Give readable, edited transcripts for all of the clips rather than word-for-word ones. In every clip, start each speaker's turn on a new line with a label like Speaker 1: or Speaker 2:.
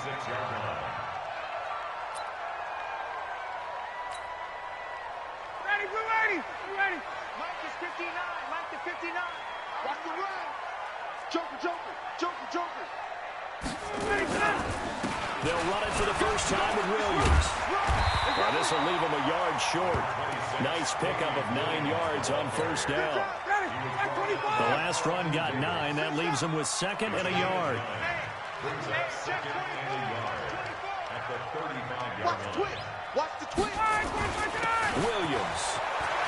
Speaker 1: 36-yard line.
Speaker 2: Ready, we're ready. We're ready. Mike is 59. Mike to 59. Watch the run. Joker, Joker, Joker, Joker.
Speaker 3: They'll run it for the first time with Williams. Well, this will leave him a yard short. Nice pickup of 9 yards on first down. The last run got 9. That leaves him with second and a yard.
Speaker 2: Watch the twitch. Watch the twitch.
Speaker 3: Williams.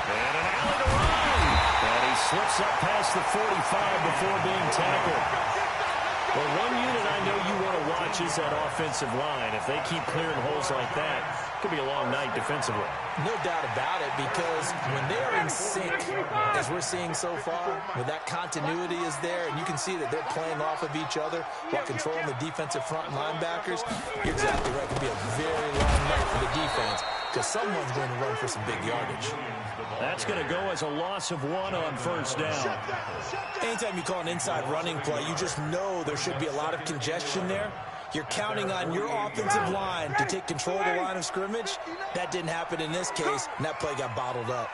Speaker 3: And an alley to run. And he slips up past the 45 before being tackled. Well, one unit I know you want to watch is that offensive line. If they keep clearing holes like that, it could be a long night defensively.
Speaker 4: No doubt about it, because when they are in sync, as we're seeing so far, where that continuity is there, and you can see that they're playing off of each other while controlling the defensive front and linebackers, you're exactly right. It could be a very long night for the defense, because someone's going to run for some big yardage.
Speaker 3: That's going to go as a loss of 1 on first down.
Speaker 4: Anytime you call an inside running play, you just know there should be a lot of congestion there. You're counting on your offensive line to take control of the line of scrimmage. That didn't happen in this case, and that play got bottled up.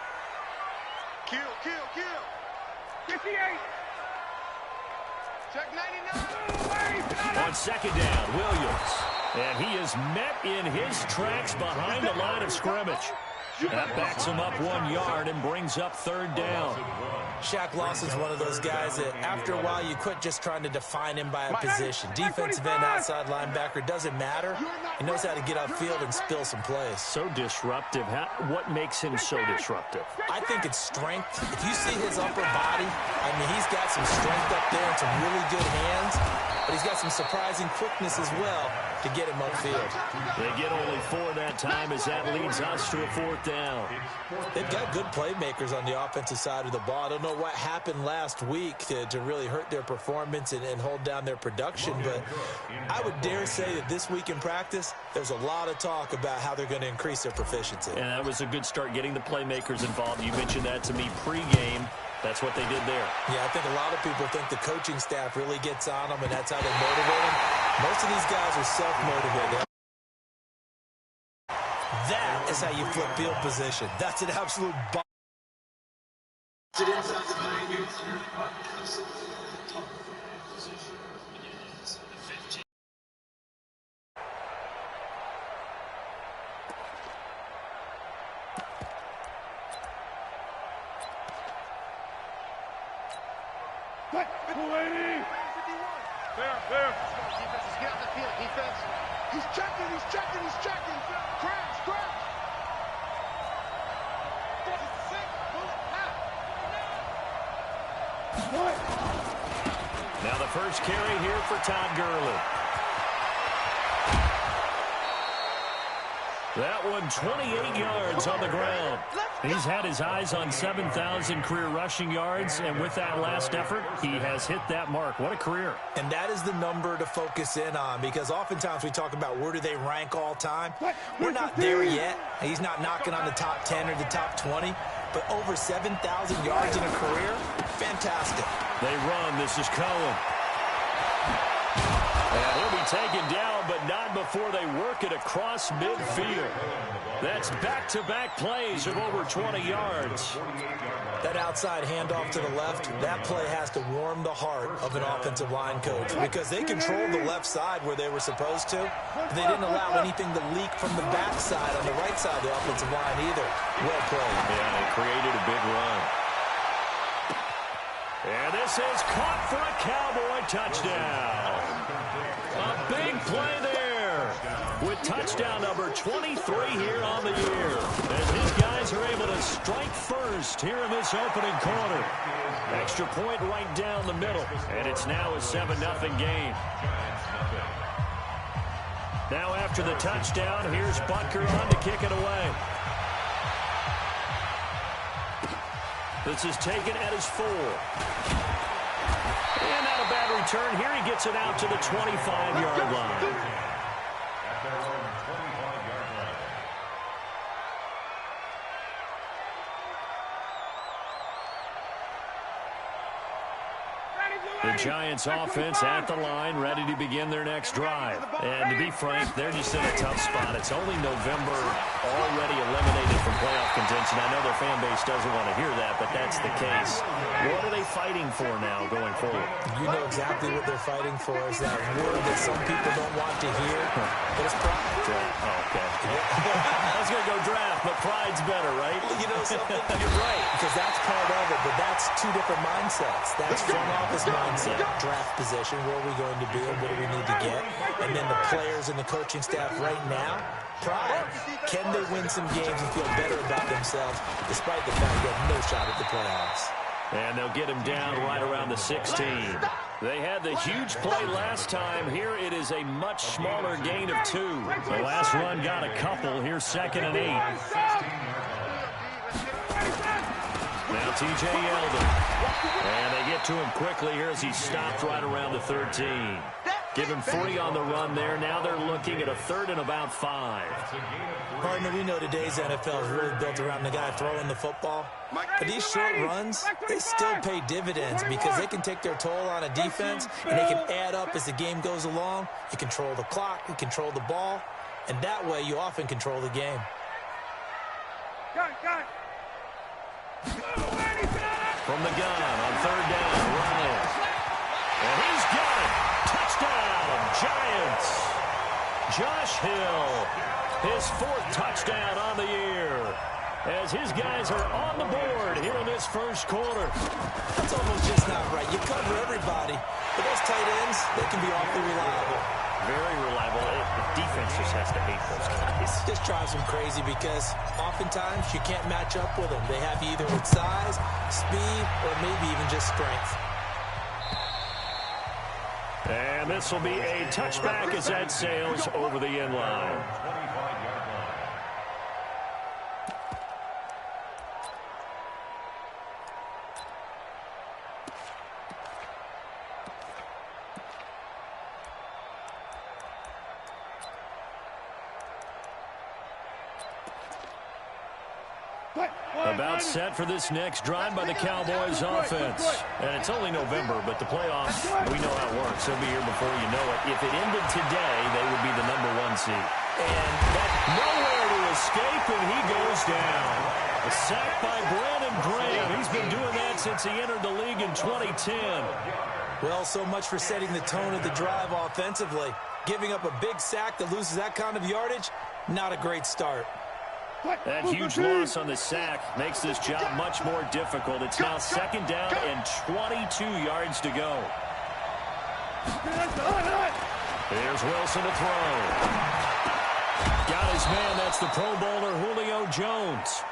Speaker 2: Kill, kill, kill. 58. Check 99.
Speaker 3: On second down, Williams. And he is met in his tracks behind the line of scrimmage. That backs him up 1 yard and brings up third down.
Speaker 4: Shaq Lawson's one of those guys that after a while you quit just trying to define him by a position. Defensive end, outside linebacker, doesn't matter. He knows how to get upfield and spill some plays.
Speaker 3: So disruptive. What makes him so disruptive?
Speaker 4: I think it's strength. If you see his upper body, I mean, he's got some strength up there and some really good hands, but he's got some surprising quickness as well to get him upfield.
Speaker 3: They get only 4 that time as that leads us to a fourth down.
Speaker 4: They've got good playmakers on the offensive side of the ball. I don't know what happened last week to really hurt their performance and hold down their production, but I would dare say that this week in practice, there's a lot of talk about how they're going to increase their proficiency.
Speaker 3: And that was a good start getting the playmakers involved. You mentioned that to me pregame. That's what they did there.
Speaker 4: Yeah, I think a lot of people think the coaching staff really gets on them, and that's how they motivate them. Most of these guys are self-motivated. That is how you flip field position. That's an absolute bomb.
Speaker 2: Fair. Defense, get on the field. Defense. He's checking. Crash.
Speaker 3: Now the first carry here for Todd Gurley. That one 28 yards on the ground. He's had his eyes on 7,000 career rushing yards, and with that last effort, he has hit that mark. What a career.
Speaker 4: And that is the number to focus in on, because oftentimes we talk about where do they rank all time. We're not there yet. He's not knocking on the top 10 or the top 20, but over 7,000 yards in a career, fantastic.
Speaker 3: They run. This is Cohen. And he'll be taken down, but not before they work it across midfield. That's back-to-back plays of over 20 yards.
Speaker 4: That outside handoff to the left, that play has to warm the heart of an offensive line coach, because they controlled the left side where they were supposed to. But they didn't allow anything to leak from the backside on the right side of the offensive line either. Well played.
Speaker 3: Yeah, they created a big run. And this is caught for a Cowboy touchdown. A big play there with touchdown number 23 here on the year, as his guys are able to strike first here in this opening quarter. Extra point right down the middle, and it's now a 7-0 game. Now after the touchdown, here's Butker on to kick it away. This is taken at his 4. And not a bad return here. He gets it out to the 25-yard line. The Giants offense at the line, ready to begin their next drive. And to be frank, they're just in a tough spot. It's only November, already eliminated from playoff contention. I know their fan base doesn't want to hear that, but that's the case. What are they fighting for now going forward?
Speaker 4: You know exactly what they're fighting for. Is that word that some people don't want to hear, but it's pride.
Speaker 3: Oh, okay. I was going to go draft, but pride's better, right?
Speaker 4: You know something? You're right, because that's part of it, but that's two different mindsets. That's front office mindset, draft position, where are we going to be and what do we need to get? And then the players and the coaching staff right now, pride. Can they win some games and feel better about themselves despite the fact they have no shot at the playoffs?
Speaker 3: And they'll get him down right around the 16. They had the huge play last time. Here it is a much smaller gain of 2. The last run got a couple. Here's 2nd and 8. Now T.J. Yeldon. And they get to him quickly here as he stopped right around the 13. Give him 3 on the run there. Now they're looking at a 3rd and about 5.
Speaker 4: Partner, we know today's NFL is really built around the guy throwing the football. But these short runs, they still pay dividends because they can take their toll on a defense and they can add up as the game goes along. You control the clock, you control the ball, and that way you often control the game.
Speaker 3: From the gun on 3rd down, Ryan. And he's got it. Touchdown, Giants. Josh Hill, his 4th touchdown on the year, as his guys are on the board here in this first quarter.
Speaker 4: That's almost just not right. You cover everybody, but those tight ends, they can be awfully reliable.
Speaker 3: Very reliable. The defense just has to hate those guys.
Speaker 4: Just drives them crazy because oftentimes you can't match up with them. They have you either with size, speed, or maybe even just strength.
Speaker 3: And this will be a touchback as that sails over the end line. About set for this next drive by the Cowboys offense. And it's only November, but the playoffs, we know how it works. They'll be here before you know it. If it ended today, they would be the #1 seed. And that nowhere to escape, and he goes down. A sack by Brandon Graham. He's been doing that since he entered the league in 2010.
Speaker 4: Well, so much for setting the tone of the drive offensively. Giving up a big sack that loses that kind of yardage, not a great start.
Speaker 3: That huge loss on the sack makes this job much more difficult. It's now 2nd down and 22 yards to go. Here's Wilson to throw. Got his man. That's the Pro Bowler Julio Jones.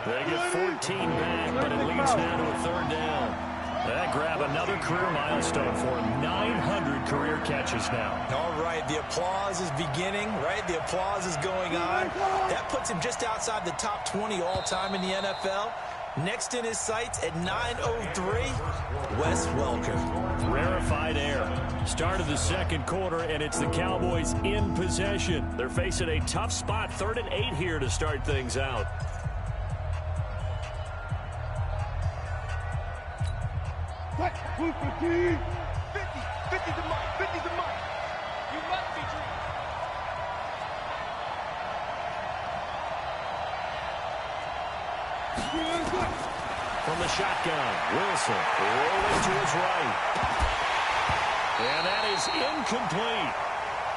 Speaker 3: They get 14 back, but it leads now to a 3rd down. That grab another career milestone for him. 900 career catches now.
Speaker 4: All right, the applause is beginning, right? The applause is going on. That puts him just outside the top 20 all-time in the NFL. Next in his sights at 9:03, Wes Welker.
Speaker 3: Rarefied air. Start of the 2nd quarter, and it's the Cowboys in possession. They're facing a tough spot. 3rd and 8 here to start things out.
Speaker 2: What? 50. 50's the mark. 50's the mark. You must be true.
Speaker 3: From the shotgun, Wilson rolling to his right. And that is incomplete.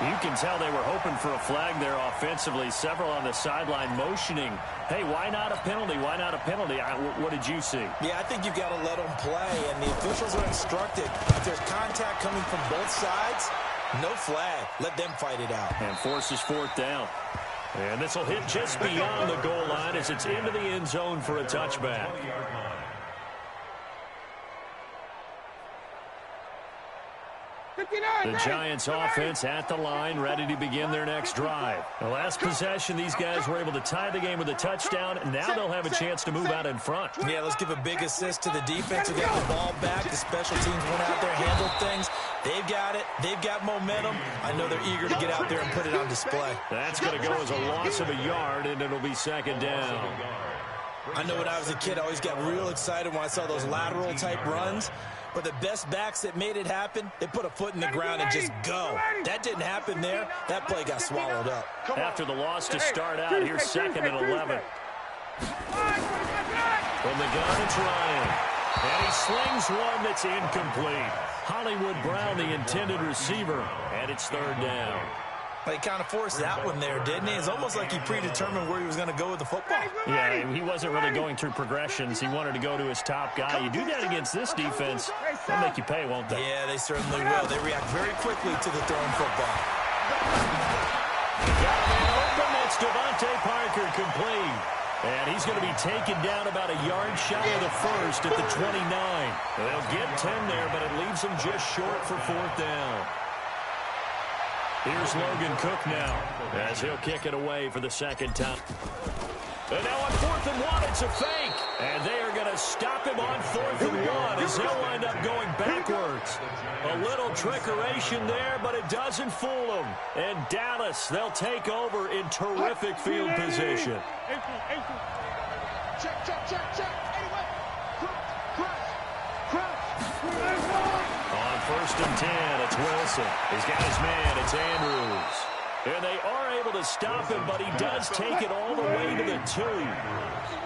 Speaker 3: You can tell they were hoping for a flag there offensively. Several on the sideline motioning. Hey, why not a penalty? Why not a penalty? What did you see?
Speaker 4: Yeah, I think you've got to let them play, and the officials are instructed. If there's contact coming from both sides, no flag. Let them fight it out.
Speaker 3: And forces 4th down. And this will hit just beyond the goal line as it's into the end zone for a touchback. The Giants offense at the line, ready to begin their next drive. The last possession, these guys were able to tie the game with a touchdown, and now they'll have a chance to move out in front.
Speaker 4: Yeah, let's give a big assist to the defense who got the ball back. The special teams went out there, handled things. They've got it. They've got momentum. I know they're eager to get out there and put it on display.
Speaker 3: That's going to go as a loss of a yard, and it'll be 2nd down.
Speaker 4: I know when I was a kid, I always got real excited when I saw those lateral-type runs. But the best backs that made it happen, they put a foot in the ground and just go. That didn't happen there. That play got swallowed up.
Speaker 3: After the loss to start out, here's 2nd and 11. From the gun, it's Ryan. And he slings one that's incomplete. Hollywood Brown, the intended receiver, and it's 3rd down.
Speaker 4: He kind of forced that one there, didn't he? It's almost like he predetermined where he was going to go with the football.
Speaker 3: Yeah, he wasn't really going through progressions. He wanted to go to his top guy. You do that against this defense, they'll make you pay, won't they?
Speaker 4: Yeah, they certainly will. They react very quickly to the thrown football.
Speaker 3: Got a man open. That's Devontae Parker complete. And he's going to be taken down about a yard shy of the first at the 29. They'll get 10 there, but it leaves them just short for 4th down. Here's Logan Cook now as he'll kick it away for the 2nd time. And now on 4th and 1, it's a fake. And they are going to stop him on 4th and 1 as he'll wind up going backwards. A little trickeration there, but it doesn't fool them. And Dallas, they'll take over in terrific field position.
Speaker 2: Check, check, check, check. Anyway. Crouch.
Speaker 3: On 1st and 10, it's Wilson. He's got his man. It's Andrews. And they are able to stop him, but he does take it all the way to the 2.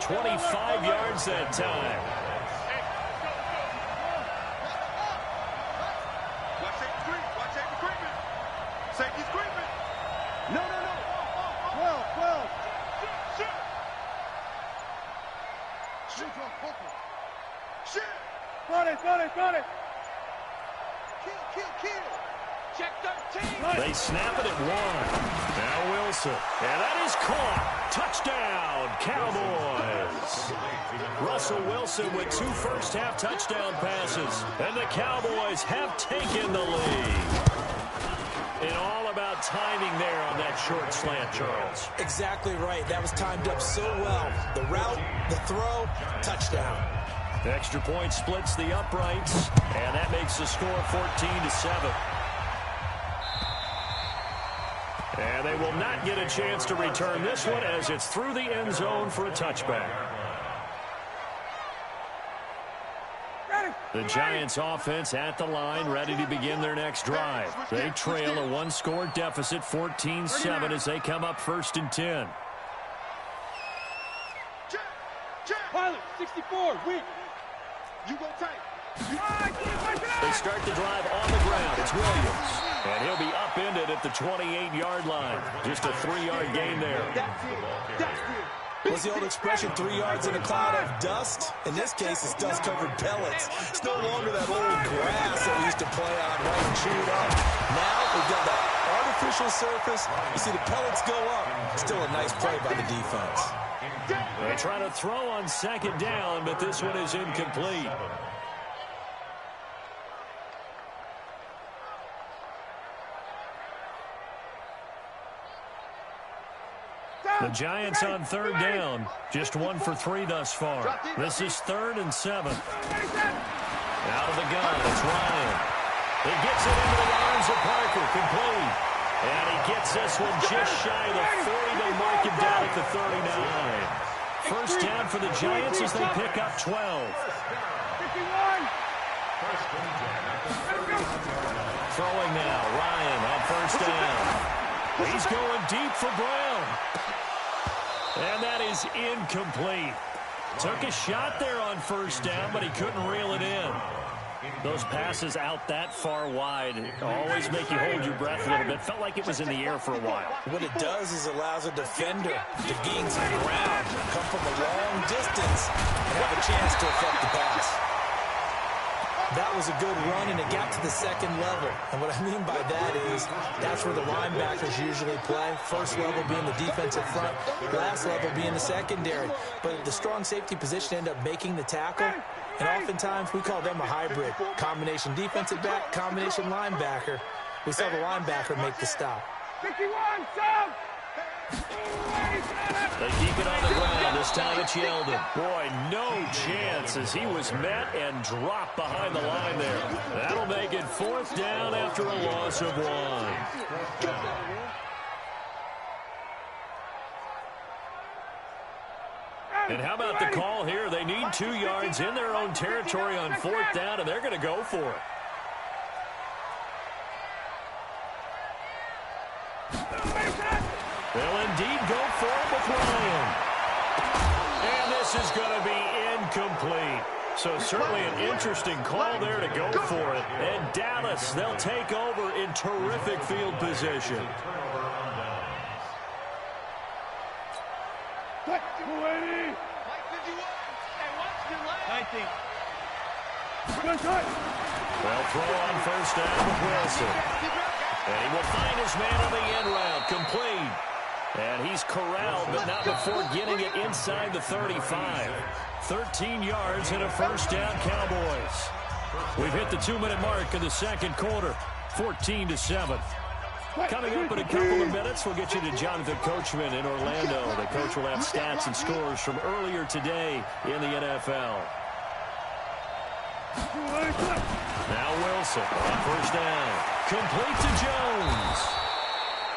Speaker 3: 25 yards that time.
Speaker 2: Watch safety screen. Watch safety screening. Safety screening. No. 12. Shit. Got it. Kill. Check 13.
Speaker 3: They snap it at 1. Now Wilson. And that is caught. Touchdown, Cowboys. Russell Wilson with 2 first-half touchdown passes. And the Cowboys have taken the lead. And all about timing there on that short slant, Charles.
Speaker 4: Exactly right. That was timed up so well. The route, the throw, touchdown.
Speaker 3: Extra point splits the uprights, and that makes the score 14-7. And they will not get a chance to return this one as it's through the end zone for a touchback. The Giants offense at the line, ready to begin their next drive. They trail a 1-score deficit, 14-7, as they come up 1st and 10.
Speaker 2: Pilot, 64, weak. You go tight.
Speaker 3: They start the drive on the ground. It's Williams. And he'll be upended at the 28-yard line. Just a 3-yard gain there.
Speaker 2: That's it.
Speaker 4: What's the old expression, 3 yards in a cloud of dust? In this case, it's dust-covered pellets. It's no longer that old grass that we used to play on, right, and chew it up. Now we've got that artificial surface. You see the pellets go up. Still a nice play by the defense.
Speaker 3: They try to throw on 2nd down, but this one is incomplete. The Giants on 3rd down. Just 1 for 3 thus far. This is 3rd and 7. Out of the gun, it's Ryan. He gets it into the arms of Parker, complete. And he gets this one just shy of the 40. They mark him down at the 39. First down for the Giants as they pick up 12. Throwing now, Ryan on 1st down. He's going deep for Brown. And that is incomplete. Took a shot there on 1st down, but he couldn't reel it in. Those passes out that far wide always make you hold your breath a little bit. Felt like it was in the air for a while.
Speaker 4: What it does is allows a defender to gain some ground, come from a long distance, and have a chance to affect the pass. That was a good run, and it got to the 2nd level. And what I mean by that is that's where the linebackers usually play. First level being the defensive front, last level being the secondary. But the strong safety position ended up making the tackle. And oftentimes we call them a hybrid. Combination defensive back, combination linebacker. We saw the linebacker make the stop.
Speaker 2: 51, sub!
Speaker 3: They keep it on the ground. This time it's Yeldon. Boy, no chance as he was met and dropped behind the line there. That'll make it 4th down after a loss of 1. And how about the call here? They need 2 yards in their own territory on 4th down, and they're going to go for it. They'll indeed go for it with Ryan. And this is going to be incomplete. So certainly an interesting call there to go for it. And Dallas, they'll take over in terrific field position. They'll throw on 1st down with Wilson. And he will find his man on the end route, complete. And he's corralled, but not before getting it inside the 35. 13 yards and a 1st down, Cowboys. We've hit the 2-minute mark in the 2nd quarter, 14-7. Coming up in a couple of minutes, we'll get you to Jonathan Coachman in Orlando. The coach will have stats and scores from earlier today in the NFL. Now Wilson on 1st down. Complete to Jones.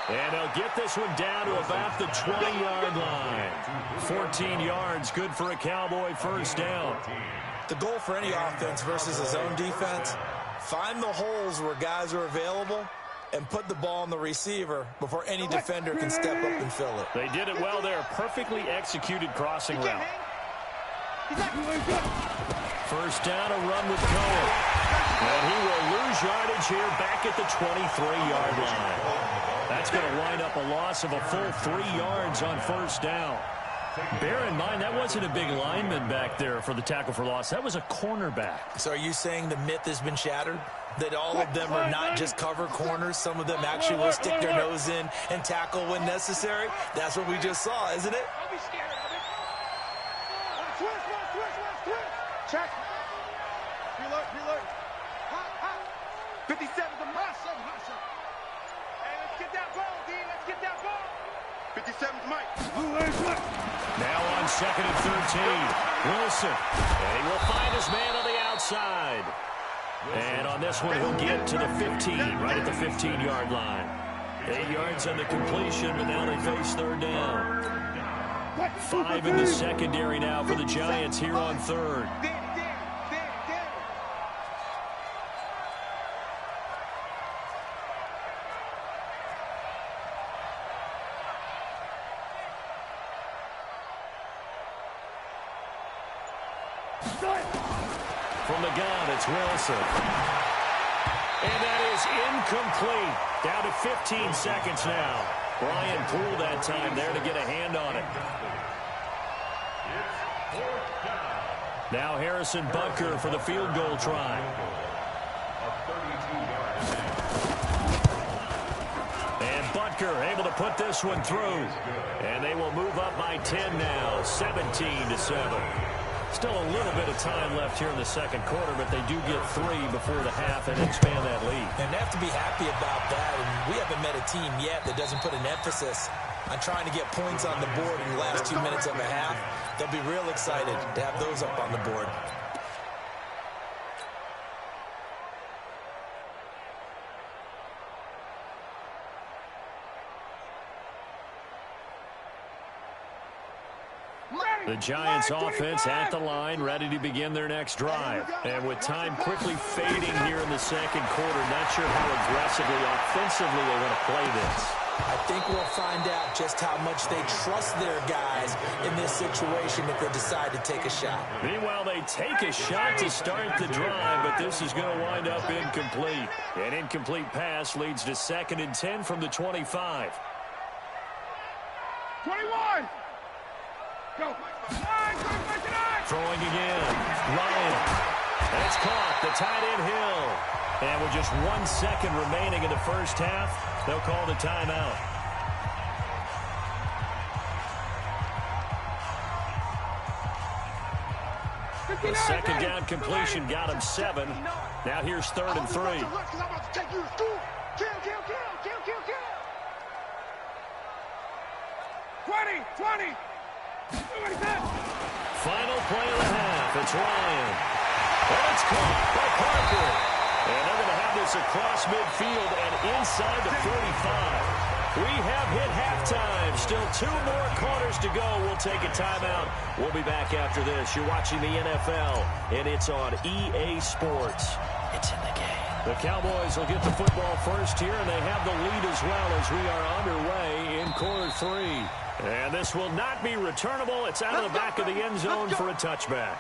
Speaker 3: And they'll get this one down to about the 20-yard line. 14 yards, good for a Cowboy 1st down.
Speaker 4: The goal for any offense versus a zone defense, find the holes where guys are available and put the ball on the receiver before any defender can step up and fill it.
Speaker 3: They did it well there. Perfectly executed crossing route. 1st down, a run with Cohen. And he will lose yardage here back at the 23-yard line. That's going to wind up a loss of a full 3 yards on 1st down. Bear in mind, that wasn't a big lineman back there for the tackle for loss. That was a cornerback.
Speaker 4: So are you saying the myth has been shattered? That all of them are not just cover corners? Some of them actually will stick their nose in and tackle when necessary? That's what we just saw, isn't it?
Speaker 2: Don't be scared of it. Twist. Check. Reload. Hot. 57 to Mike. Hey, let's get that ball, D. Let's get that ball. 57 to Mike.
Speaker 3: Now on 2nd and 13. Wilson. And he will find his man on the outside. And on this one, he'll get to the 15, right at the 15-yard line. 8 yards on the completion, but now they face 3rd down. 5 in the secondary now for the Giants here on 3rd. From the gun, it's Wilson. And that is incomplete. Down to 15 seconds now. Brian Poole that time there to get a hand on it. Now Harrison Butker for the field goal try. And Butker able to put this one through. And they will move up by 10 now, 17-7. Still a little bit of time left here in the 2nd quarter, but they do get 3 before the half and expand that lead.
Speaker 4: And they have to be happy about that. And we haven't met a team yet that doesn't put an emphasis on trying to get points on the board in the last 2 minutes of a half. They'll be real excited to have those up on the board.
Speaker 3: The Giants offense at the line, ready to begin their next drive. And with time quickly fading here in the 2nd quarter, not sure how aggressively, offensively they want to play this.
Speaker 4: I think we'll find out just how much they trust their guys in this situation if they decide to take a shot.
Speaker 3: Meanwhile, they take a shot to start the drive, but this is going to wind up incomplete. An incomplete pass leads to 2nd and 10 from the 25.
Speaker 2: 21. Go.
Speaker 3: Throwing again. Ryan. And it's caught. The tight end Hill. And with just 1 second remaining in the 1st half, they'll call the timeout. The 2nd down completion got him 7. Now here's 3rd and 3.
Speaker 2: 20.
Speaker 3: Final play of the half. It's Ryan. And it's caught by Parker. And they're going to have this across midfield and inside the 45. We have hit halftime. Still 2 more quarters to go. We'll take a timeout. We'll be back after this. You're watching the NFL, and it's on EA Sports. It's in the game. The Cowboys will get the football first here, and they have the lead as well as we are underway in quarter 3. And this will not be returnable. It's out of the back of the end zone for a touchback.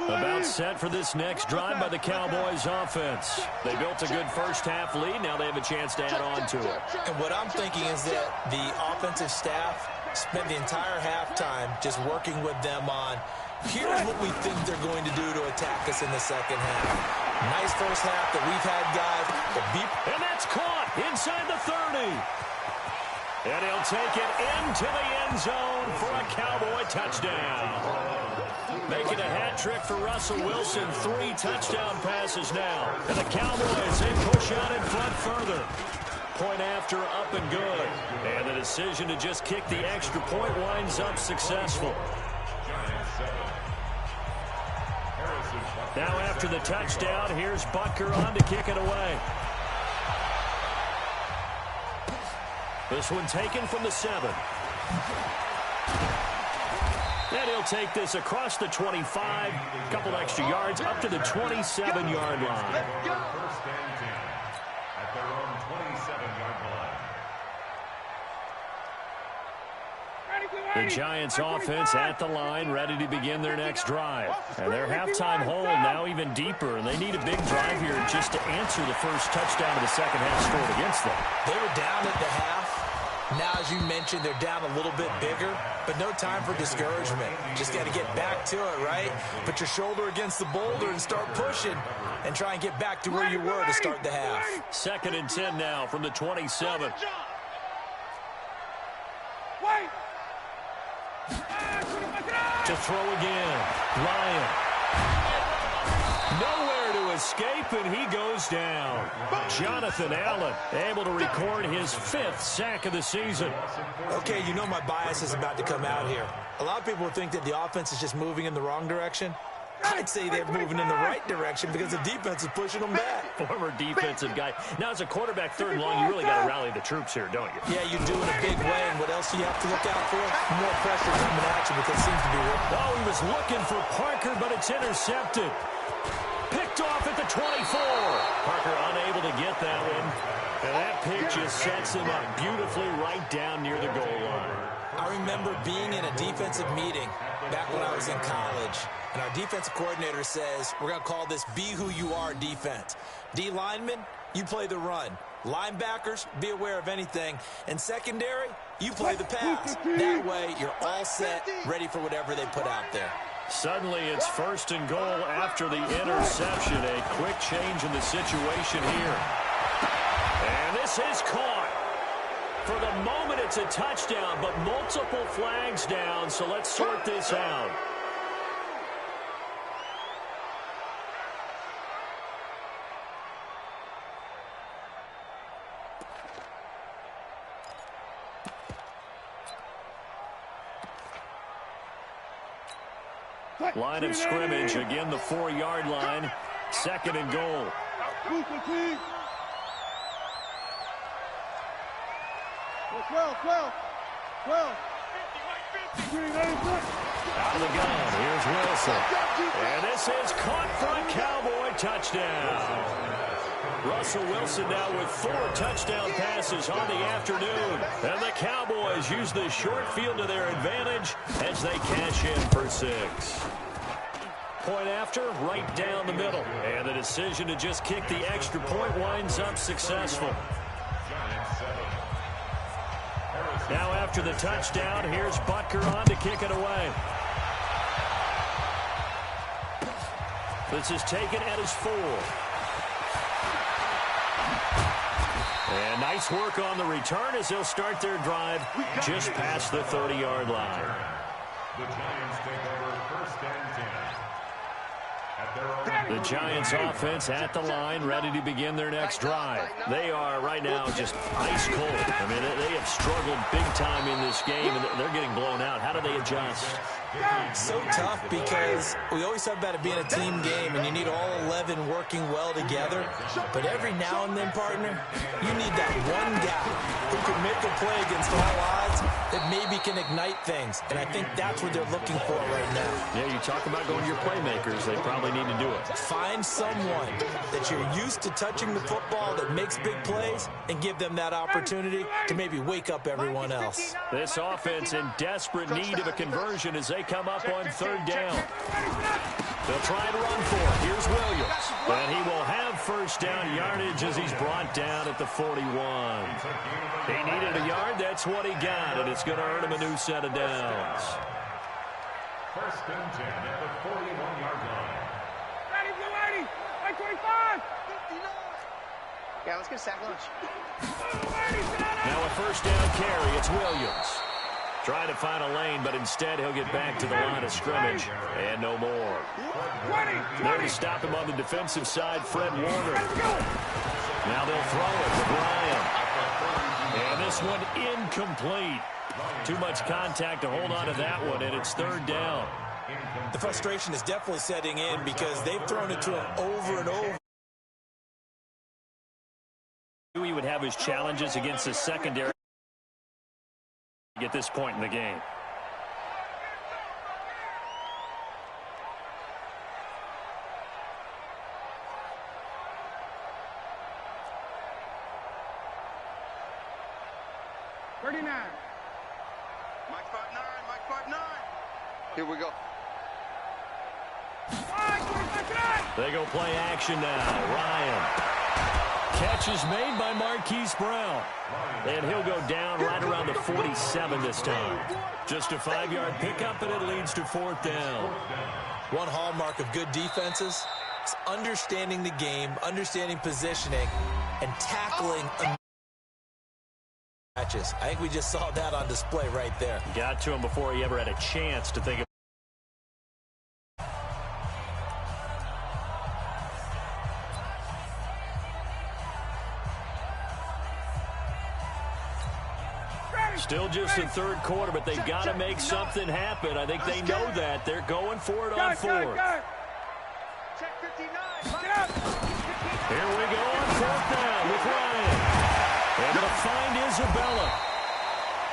Speaker 3: About set for this next drive by the Cowboys offense. They built a good first half lead. Now they have a chance to add on to it.
Speaker 4: And what I'm thinking is that the offensive staff spent the entire halftime just working with them on, here's what we think they're going to do to attack us in the second half. Nice first half that we've had, guys.
Speaker 3: And that's caught inside the 30. And he'll take it into the end zone for a Cowboy touchdown. Making a hat trick for Russell Wilson. 3 touchdown passes now. And the Cowboys, they push out in front further. Point after, up and good. And the decision to just kick the extra point winds up successful. Now after the touchdown, here's Butker on to kick it away. This one taken from the 7. And he'll take this across the 25, a couple extra yards, up to the 27-yard line.
Speaker 1: First and 10 at their own 27-yard line.
Speaker 3: The Giants offense at the line, ready to begin their next drive. And their halftime hole now even deeper, and they need a big drive here just to answer the first touchdown of the second half scored against them.
Speaker 4: They were down at the half. Now, as you mentioned, they're down a little bit bigger, but no time for discouragement. Just got to get back to it, right? Put your shoulder against the boulder and start pushing and try and get back to where you were to start the half. 2nd and 10 now from the 27. To throw again. Ryan. Nowhere to escape, and he goes down. Jonathan Allen able to record his 5th sack of the season. Okay, you know my bias is about to come out here. A lot of people think that the offense is just moving in the wrong direction. I'd say they're moving in the right direction because the defense is pushing them back.
Speaker 3: Former defensive guy. Now, as a quarterback 3rd and long, you really got to rally the troops here, don't you?
Speaker 4: Yeah, you do in a big way. And what else do you have to look out for? More pressure coming at you because it seems to be working.
Speaker 3: Oh, he was looking for Parker, but it's intercepted. Picked off at the 24. Parker unable to get that one. And that pick just sets him up beautifully right down near the goal line.
Speaker 4: I remember being in a defensive meeting back when I was in college, and our defensive coordinator says, we're going to call this Be Who You Are defense. D linemen, you play the run. Linebackers, be aware of anything. And secondary, you play the pass. That way, you're all set, ready for whatever they put out there.
Speaker 3: Suddenly, it's 1st and goal after the interception. A quick change in the situation here. And this is caught. For the moment, it's a touchdown, but multiple flags down, so let's sort this out. Line of scrimmage, again the 4-yard line, 2nd and goal. Out of the gun, here's Wilson. And this is caught for a Cowboy touchdown. Russell Wilson now with 4 touchdown passes on the afternoon. And the Cowboys use the short field to their advantage as they cash in for 6. Point after, right down the middle. And the decision to just kick the extra point winds up successful. Now after the touchdown, here's Butker on to kick it away. This is taken at his 4. And nice work on the return as they'll start their drive just past the 30-yard line.
Speaker 1: The Giants take over 1st and 10
Speaker 3: The Giants offense at the line, ready to begin their next drive. They are right now just ice cold. I mean, they have struggled big time in this game, and they're getting blown out. How do they adjust?
Speaker 4: So tough because we always talk about it being a team game, and you need all 11 working well together. But every now and then, partner, you need that one guy who can make a play against all odds that maybe can ignite things. And I think that's what they're looking for right now.
Speaker 3: Yeah, you talk about going to your playmakers. They probably need to do it.
Speaker 4: Find someone that you're used to touching the football that makes big plays and give them that opportunity to maybe wake up everyone else.
Speaker 3: This offense in desperate need of a conversion as they come up on third down. They'll try and run for it. Here's Williams. And he will have first down yardage as he's brought down at the 41. He needed a yard. That's what he got, and it's going to earn him a new set of downs.
Speaker 1: First and 10 at the 41-yard line.
Speaker 2: Ready, blue 80. 25. 59. Yeah, let's get a sack lunch.
Speaker 3: Now a first down carry. It's Williams. Trying to find a lane, but instead he'll get back to the line of scrimmage. And no more. There to stop him on the defensive side, Fred Warner. Now they'll throw it with Ryan. And this one incomplete. Too much contact to hold on to that one, and it's third down.
Speaker 4: The frustration is definitely setting in because they've thrown it to him over and over.
Speaker 3: He would have his challenges against the secondary at this point in the game.
Speaker 2: Here we go.
Speaker 3: They go play action now. Ryan. Catch is made by Marquise Brown. And he'll go down right around the 47 this time. Just a 5-yard pickup, and it leads to fourth down.
Speaker 4: One hallmark of good defenses is understanding the game, understanding positioning, and tackling matches. I think we just saw that on display right there.
Speaker 3: Got to him before he ever had a chance to think of. Still just the third quarter, but they've got to make something happen. I think they know that. They're going for it on fourth. Here we go on fourth down with Ryan. They're going to find Isabella.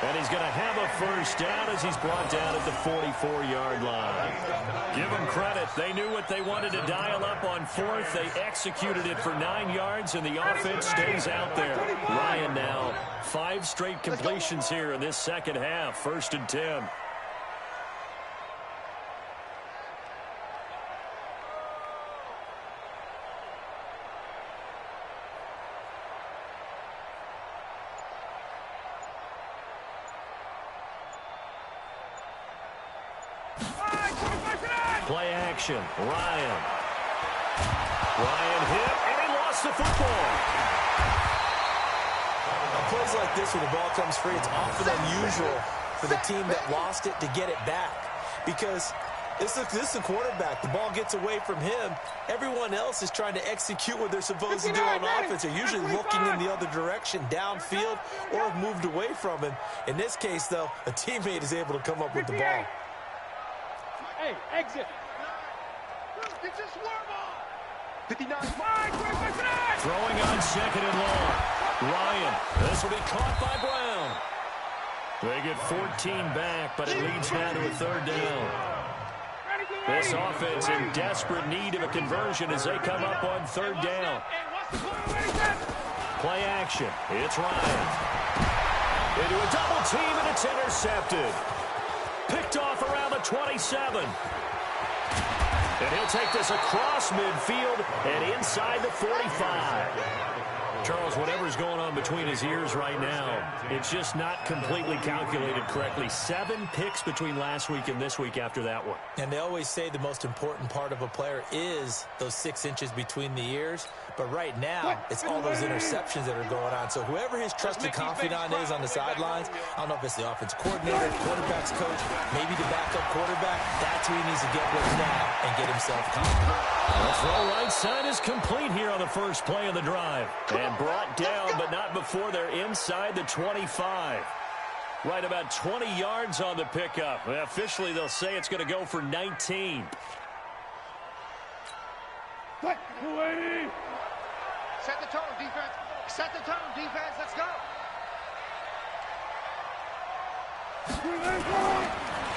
Speaker 3: And he's going to have a first down as he's brought down at the 44-yard line. Give them credit. They knew what they wanted to dial up on fourth. They executed it for 9 yards, and the offense stays out there. Ryan now, 5 straight completions here in this second half. First and 10. Play action. Ryan. Ryan hit, and he lost the football.
Speaker 4: On plays like this where the ball comes free, it's often unusual for the team that lost it to get it back. Because this is the quarterback. The ball gets away from him. Everyone else is trying to execute what they're supposed to do on offense. They're usually looking in the other direction, downfield, or have moved away from him. In this case, though, a teammate is able to come up with the ball.
Speaker 2: Hey, exit. It's a swarm ball. 59.
Speaker 3: Throwing on second and long. Ryan. This will be caught by Brown. They get 14 back, but it leads now to a third down. This offense in desperate need of a conversion as they come up on third down. Play action. It's Ryan. Into a double team, and it's intercepted. Picked off around the 27. And he'll take this across midfield and inside the 45. Charles, whatever's going on between his ears right now, it's just not completely calculated correctly. 7 picks between last week and this week after that one.
Speaker 4: And they always say the most important part of a player is those 6 inches between the ears. But right now, it's all those interceptions that are going on. So whoever his trusted confidant is on the sidelines, I don't know if it's the offense coordinator, quarterback's coach, maybe the backup quarterback, that's who he needs to get with now and get himself confident.
Speaker 3: The throw right side is complete here on the first play of the drive. And brought down, but not before they're inside the 25. Right about 20 yards on the pickup. Officially, they'll say it's going to go for 19.
Speaker 2: Set the tone, defense. Set the tone, defense. Let's go.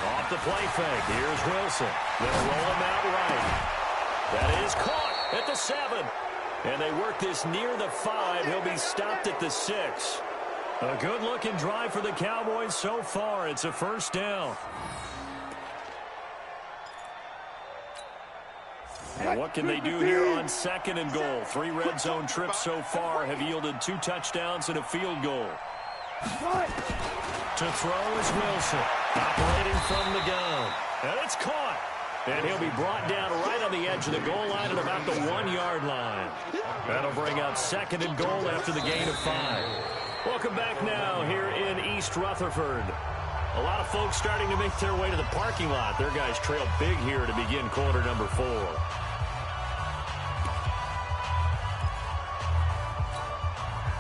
Speaker 3: Off the play fake. Here's Wilson. They'll roll him out right. That is caught at the 7. And they work this near the 5. He'll be stopped at the 6. A good-looking drive for the Cowboys so far. It's a first down. And what can they do here on 2nd and goal? 3 red zone trips so far have yielded 2 touchdowns and a field goal. To throw is Wilson, operating from the gun. And it's caught. And he'll be brought down right on the edge of the goal line at about the 1-yard line. That'll bring up 2nd and goal after the gain of 5. Welcome back now here in East Rutherford. A lot of folks starting to make their way to the parking lot. Their guys trail big here to begin quarter number 4.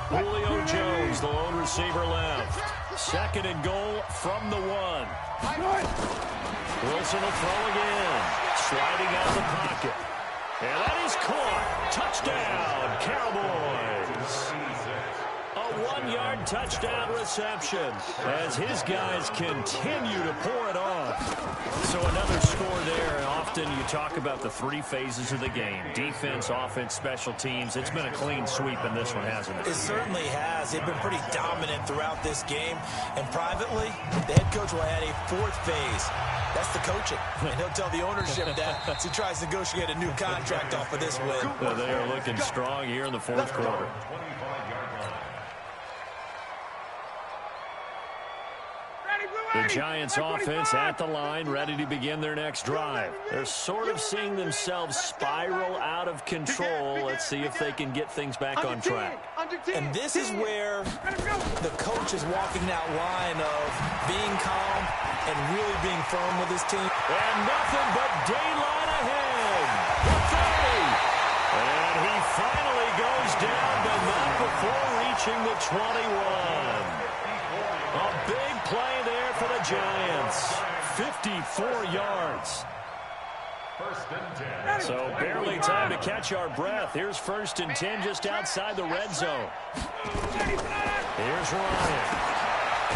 Speaker 3: Julio Jones, the lone receiver left. 2nd and goal from the 1. Wilson will throw again. Sliding out of the pocket. And that is caught. Touchdown, Cowboys. A 1-yard touchdown reception as his guys continue to pour it on. So another score there. Often you talk about the 3 phases of the game. Defense, offense, special teams. It's been a clean sweep in this one, hasn't it?
Speaker 4: It certainly has. They've been pretty dominant throughout this game. And privately, the head coach will add a 4th phase. That's the coaching. And he'll tell the ownership that as he tries to negotiate a new contract off of this win.
Speaker 3: Well, they are looking strong here in the 4th quarter. The Giants offense at the line, ready to begin their next drive. They're sort of seeing themselves spiral out of control. Let's see if they can get things back on track.
Speaker 4: And this is where the coach is walking that line of being calm and really being firm with his team.
Speaker 3: And nothing but daylight ahead. The 30. And he finally goes down, but not before reaching the 21. A big play there for the Giants. 54 yards. So barely time to catch our breath. Here's 1st and 10 just outside the red zone. Here's Ryan.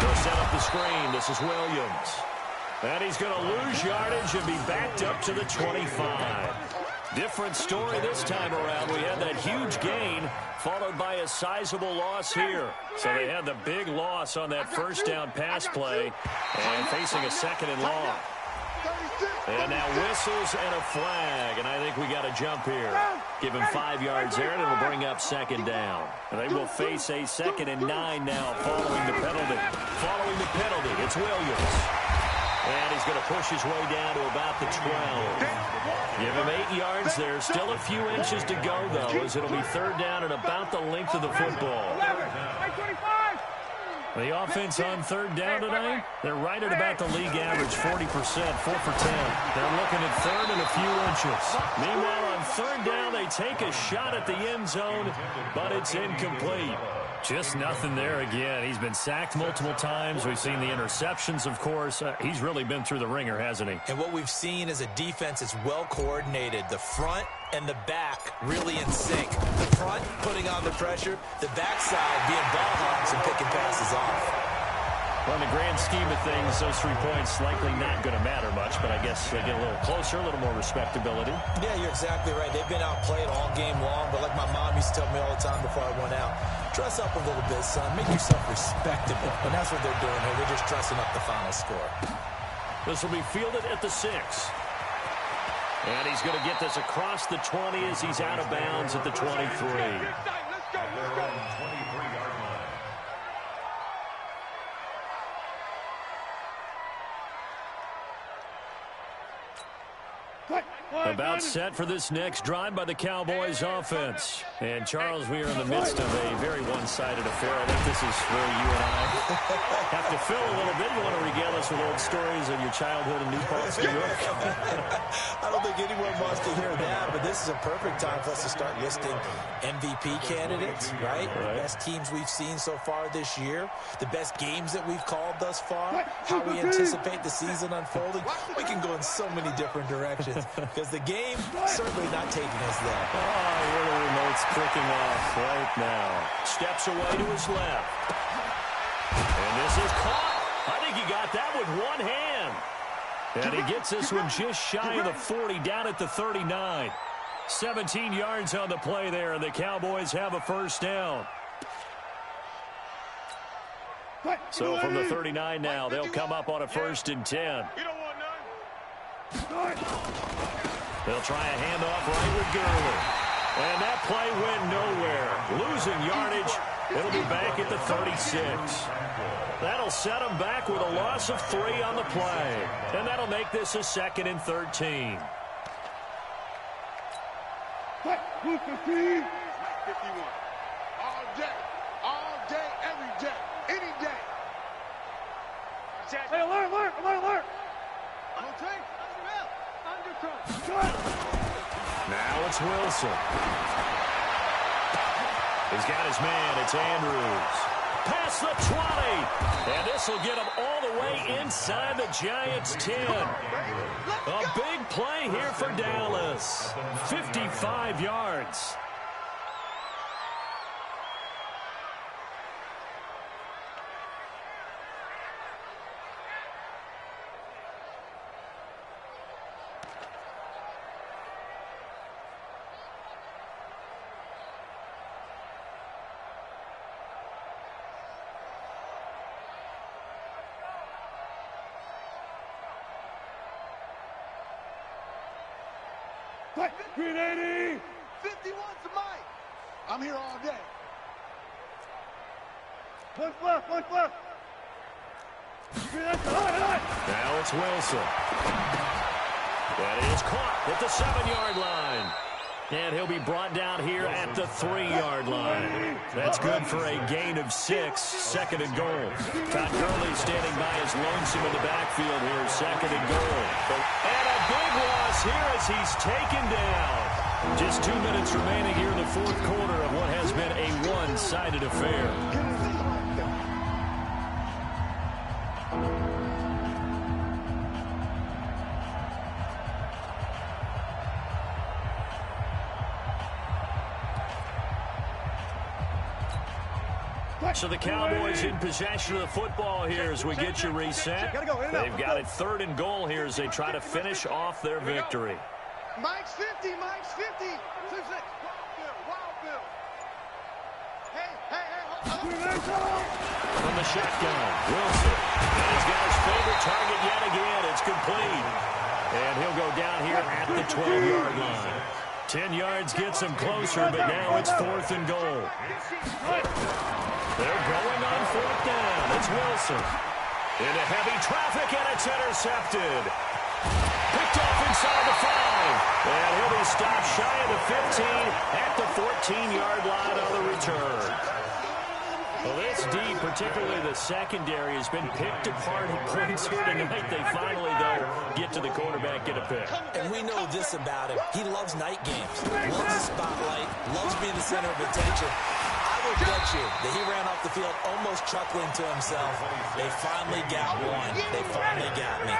Speaker 3: They'll set up the screen. This is Williams. And he's going to lose yardage and be backed up to the 25. Different story this time around. We had that huge gain followed by a sizable loss here. So they had the big loss on that 1st down pass play and facing a 2nd and long. And now whistles and a flag, and I think we got to jump here. Give him 5 yards there, and it'll bring up 2nd down. And they will face a 2nd and 9 now following the penalty. Following the penalty, it's Williams. And he's going to push his way down to about the 12. Give him 8 yards there. Still a few inches to go, though, as it'll be 3rd down and about the length of the football. The offense on 3rd down tonight, they're right at about the league average, 40%, 4 for 10. They're looking at 3rd and a few inches. Meanwhile, on 3rd down, they take a shot at the end zone, but it's incomplete. Just nothing there again. He's been sacked multiple times. We've seen the interceptions, of course. He's really been through the ringer, hasn't he? And what we've seen is a defense that's well coordinated. The front and the back really in sync. The front putting on the pressure, the backside being ball hawks and picking passes off. Well, in the grand scheme of things, those 3 points likely not going to matter much, but I guess they get a little closer, a little more respectability. Yeah, you're exactly right. They've been outplayed all game long, but like my mom used to tell me all the time before I went out, dress up a little bit, son. Make yourself respectable. And that's what they're doing here. They're just dressing up the final score. This will be fielded at the 6. And he's going to get this across the 20 as he's out of bounds at the 23.
Speaker 1: their own 23-yard line.
Speaker 3: About set for this next drive by the Cowboys offense. And, Charles, we are in the midst of a very one-sided affair. I think this is where you and I have to fill a little bit. You want to regale us with old stories of your childhood in New Paltz, New York?
Speaker 4: I don't think anyone wants to hear that, but this is a perfect time for us to start listing MVP candidates, right? The best teams we've seen so far this year, the best games that we've called thus far, how we anticipate the season unfolding. We can go in so many different directions because the game certainly not taking us there.
Speaker 3: Oh, where the remote's pricking off right now. Steps away to his left. And this is caught. I think he got that with one hand. And he gets this one just shy of the 40, down at the 39. 17 yards on the play there, and the Cowboys have a first down. So from the 39 now, they'll come up on a 1st and 10. They'll try a handoff right with Gurley. And that play went nowhere. Losing yardage. It'll be back at the 36. That'll set them back with a loss of 3 on the play. And that'll make this a 2nd and 13.
Speaker 2: 51. All day, every day, any day. Hey, alert.
Speaker 3: Now it's Wilson. He's got his man. It's Andrews. Past the 20. And this will get him all the way inside the Giants' 10. A big play here for Dallas. 55 yards.
Speaker 2: Green 80. 51's the mic. I'm here all day. Look left.
Speaker 3: Now it's Wilson. That is caught at the 7-yard line. And he'll be brought down here at the 3-yard line. That's good for a gain of 6, 2nd and goal. Todd Gurley standing by his lonesome in the backfield here, 2nd and goal. And a big loss here as he's taken down. Just 2 minutes remaining here in the 4th quarter of what has been a one-sided affair. So the Cowboys in possession of the football here as we get you reset. They've got it 3rd and goal here as they try to finish off their victory.
Speaker 2: Mike's 50. Wild Bill. Hey.
Speaker 3: From the shotgun, Wilson. And he's got his favorite target yet again. It's complete. And he'll go down here at the 12-yard line. 10 yards gets him closer, but now it's 4th and goal. They're going on 4th down. It's Wilson. Into heavy traffic, and it's intercepted. Picked off inside the 5. And he'll be stopped shy of the 15 at the 14-yard line on the return. Well, this D, particularly the secondary, has been picked apart at points here tonight. They finally, though, get to the quarterback, get a pick.
Speaker 4: And we know this about him. He loves night games, loves the spotlight, loves being the center of attention. I will bet you that he ran off the field almost chuckling to himself. They finally got one. They finally got me.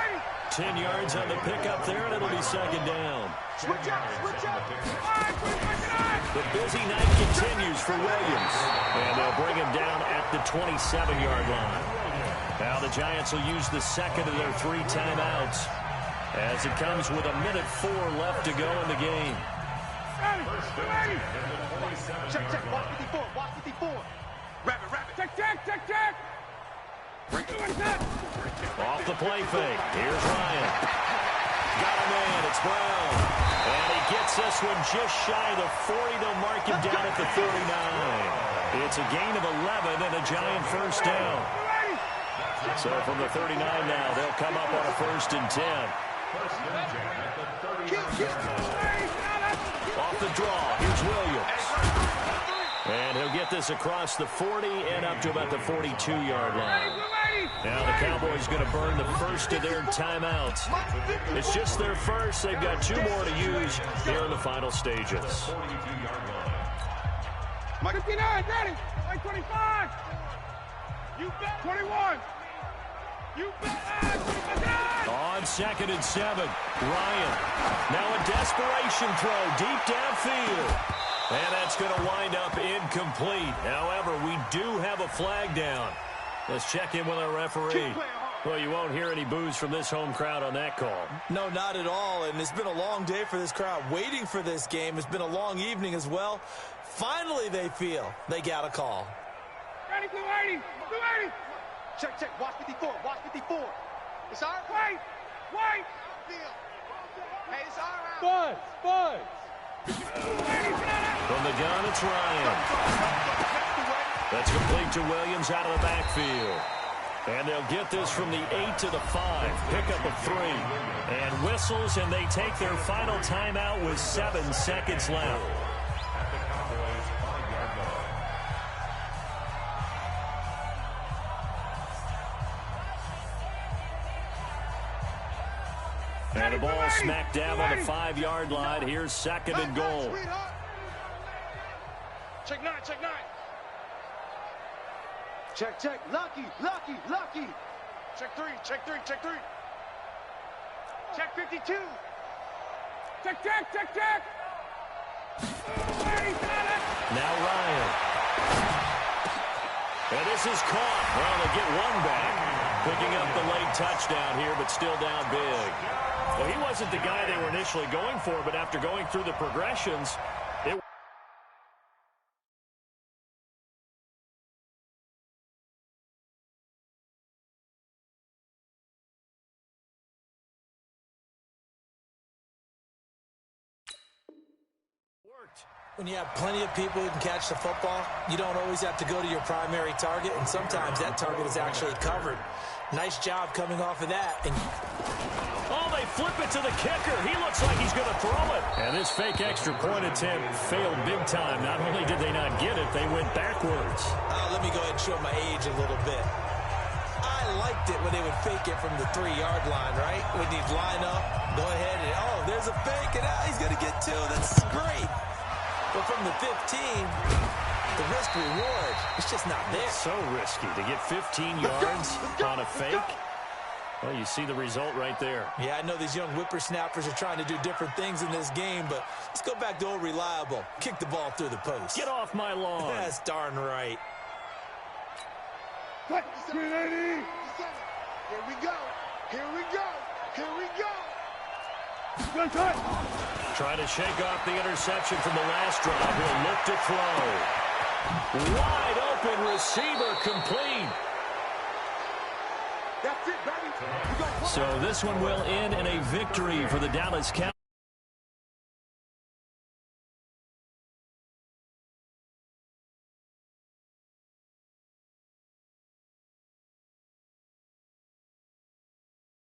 Speaker 3: 10 yards on the pickup there, and it'll be 2nd down.
Speaker 2: Switch up.
Speaker 3: The busy night continues for Williams. And they'll bring him down at the 27-yard line. Now the Giants will use the 2nd of their 3 timeouts as it comes with 1:04 left to go in the game.
Speaker 2: Check. Watch 54. Rabbit. Check.
Speaker 3: Off the play fake. Here's Ryan. got him in. It's Brown. And he gets this one just shy of the 40. They'll mark him down at the 39. It's a gain of 11 and a giant first down. So from the 39 now, they'll come up on a 1st and 10. Off the draw, here's Williams. And he'll get this across the 40 and up to about the 42-yard line. Now the Cowboys going to burn the first of their timeouts. It's just their first. They've got 2 more to use here in the final stages.
Speaker 2: 59, ready. 25. You bet. 21. You bet.
Speaker 3: On 2nd and 7, Ryan. Now a desperation throw deep downfield. And that's going to wind up incomplete. However, we do have a flag down. Let's check in with our referee. Well, you won't hear any boos from this home crowd on that call.
Speaker 4: No, not at all. And it's been a long day for this crowd waiting for this game. It's been a long evening as well. Finally, they feel they got a call.
Speaker 2: Ready, 280. 280. Check, check. Watch 54. Watch 54. It's all right. Wait. Hey, it's all right. Bud.
Speaker 3: From the gun, it's Ryan. That's complete to Williams out of the backfield. And they'll get this from the 8 to the 5. Pickup of 3. And whistles, and they take their final timeout with 7 seconds left. And the ball smacked down on the 5-yard line. Here's 2nd and goal.
Speaker 2: Check 9, check 9. Check, check. Lucky. Check 3, check 3, check 3. Check 52. Check.
Speaker 3: Now Ryan. And this is caught. Well, they get one back. Picking up the late touchdown here, but still down big. Well, he wasn't the guy they were initially going for, but after going through the progressions, it worked.
Speaker 4: When you have plenty of people who can catch the football, you don't always have to go to your primary target, and sometimes that target is actually covered. Nice job coming off of that. And
Speaker 3: oh, they flip it to the kicker. He looks like he's going to throw it. And this fake extra point attempt failed big time. Not only did they not get it, they went backwards.
Speaker 4: let me go ahead and show my age a little bit. I liked it when they would fake it from the 3-yard line, right? When he'd line up, go ahead, and oh, there's a fake, and he's going to get 2. That's great. But from the 15, the risk-reward, it's just not there.
Speaker 3: It's so risky to get 15 yards on a fake. Well, you see the result right there.
Speaker 4: Yeah, I know these young whippersnappers are trying to do different things in this game, but let's go back to old reliable. Kick the ball through the post.
Speaker 3: Get off my lawn.
Speaker 4: That's darn right.
Speaker 2: What? 380. Here we go.
Speaker 3: Trying to shake off the interception from the last drive. He'll look to throw. Wide open receiver complete.
Speaker 2: That's it, baby.
Speaker 3: So this one will end in a victory for the Dallas Cowboys.